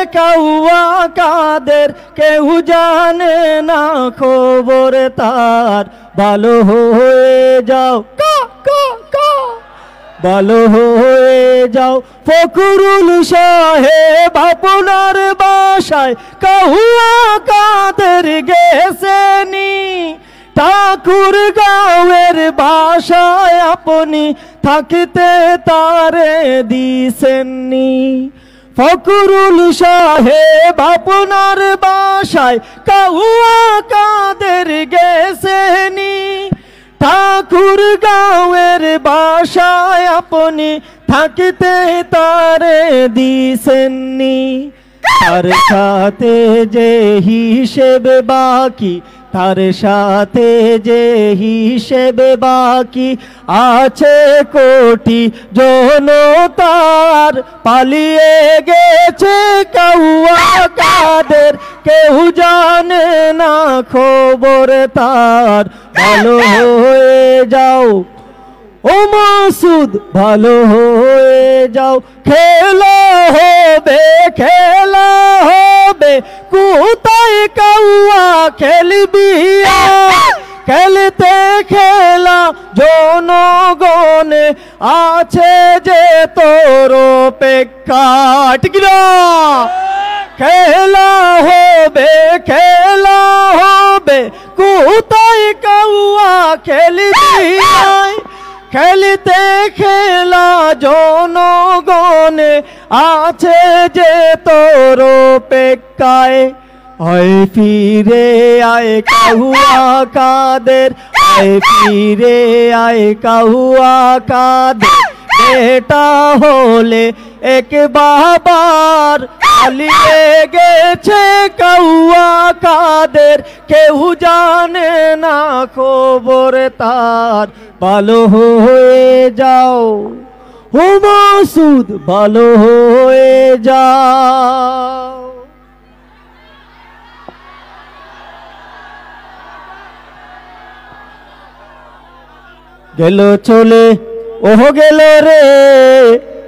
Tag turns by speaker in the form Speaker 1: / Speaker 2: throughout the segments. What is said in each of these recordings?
Speaker 1: কাউয়া কাদের কেউ জানে না খবর তার ভালো হয়ে যাও ভালো হয়ে যাও ফখরুল সাহেব আপনার বাসায় কাউয়া কাদের গেছেনি ঠাকুর গাঁয়ের বাসায় আপনি থাকতে তারে দিছেননি ফখরুল সাহেব আপনার বাসায় কাউয়া কাদের গেছেনি ঠাকুর গাঁয়ের বাসায় আপনি থাকতে তারে দিছেননি তার সাথে যে হিসেব বাকি তার সাথে যে হিসেব বাকি আছে কোটি জনতার পালিয়ে গেছে কাউয়া কাদের কেউ জানে না খবর তার ভালো হয়ে যাও ও মাসুদ ভালো হয়ে যাও খেলা হবে কোথায় কাউয়া খেলবি খেলতে খেলা জনগণে আছে যে তোর অপেক্ষা ঠিক না খেলা হবে কোথায় কাউয়া খেলবি খেলতে খেলা জনগণে আছে যে তোর অপেক্ষায় আয় ফিরে আয় কাউয়া কাদের আয় ফিরে আয় কাউয়া কাদের বেটা হলে এক বাবার পালিয়ে গেছে কাউয়া কাদের কেউ জানে না খবর তার ভালো হয়ে যাও ও মাসুদ ভালো হয়ে যাও গেল চলে ওহ গেল রে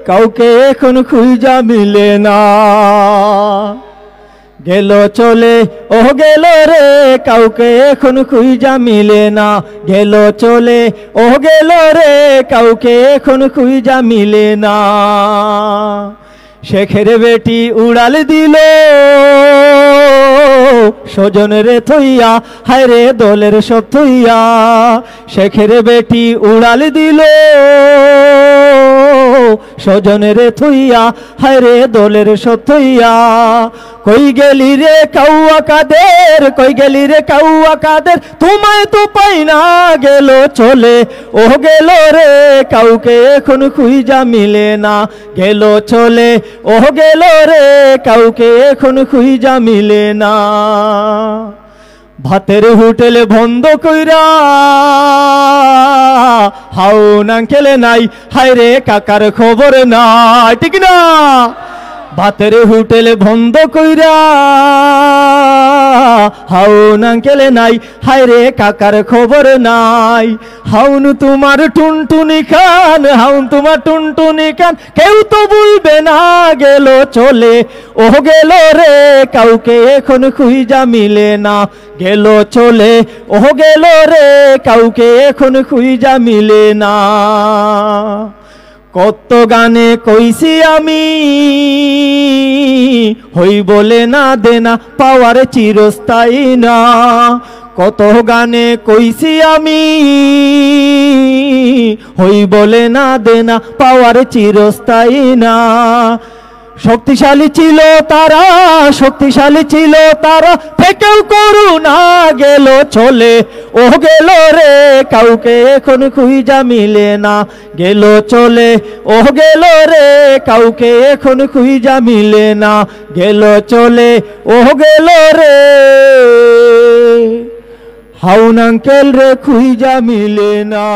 Speaker 1: কাউকে এখন খুঁজা মিলে না গেল চলে ও গেল রে কাউকে এখন খুঁজা মিলে না গেল চলে ও গেল রে কাউকে এখন খুঁজা মিলে না শেখের বেটি উড়াল দিল স্বজন রে থইয়া হায় রে দলের সব থইয়া শেখের বেটি উড়াল দিল স্বজন রে থইয়া হায় রে দলের সব থইয়া কই গেলি রে কাউয়া কাদের কই গেলি রে কাউয়া কাদের তোমায় তো পাই না গেল চলে ও গেল রে কাউকে এখন খুঁজা মিলে না গেল চলে ও গেল রে কাউকে এখন খুঁজা মিলে না ভাতের হোটেল বন্ধ কইরা হাউন আঙ্কেল নাই হায় রে কাকার খবর নাই ঠিক না ভাতের হোটেল বন্ধ কইরা হাউন আঙ্কেল নাই হায় রে কাকার খবর নাই হাউন তোমার টুনটুনি খান হাউন তোমার টুনটুনি খান কেউ তো বলবে না গেল চলে ও গেল রে কাউকে এখন খুঁজা মিলে না গেল চলে ও গেল রে কাউকে এখন খুঁজা মিলে না কত গানে কইছি আমি হই বলে না দেনা পাওয়ার চিরস্থায়ী না কত গানে কইছি আমি হই বলে না দেনা পাওয়ার চিরস্থায়ী না শক্তিশালী ছিল তারা থেকেও করুণা গেল চলে ও গেল রে কাউকে এখন খুঁজা মিলে না গেল চলে ও গেল রে কাউকে এখন খুঁজা মিলে না গেল চলে ও গেল রে হাউন আঙ্কেল রে খুঁজা মিলে না।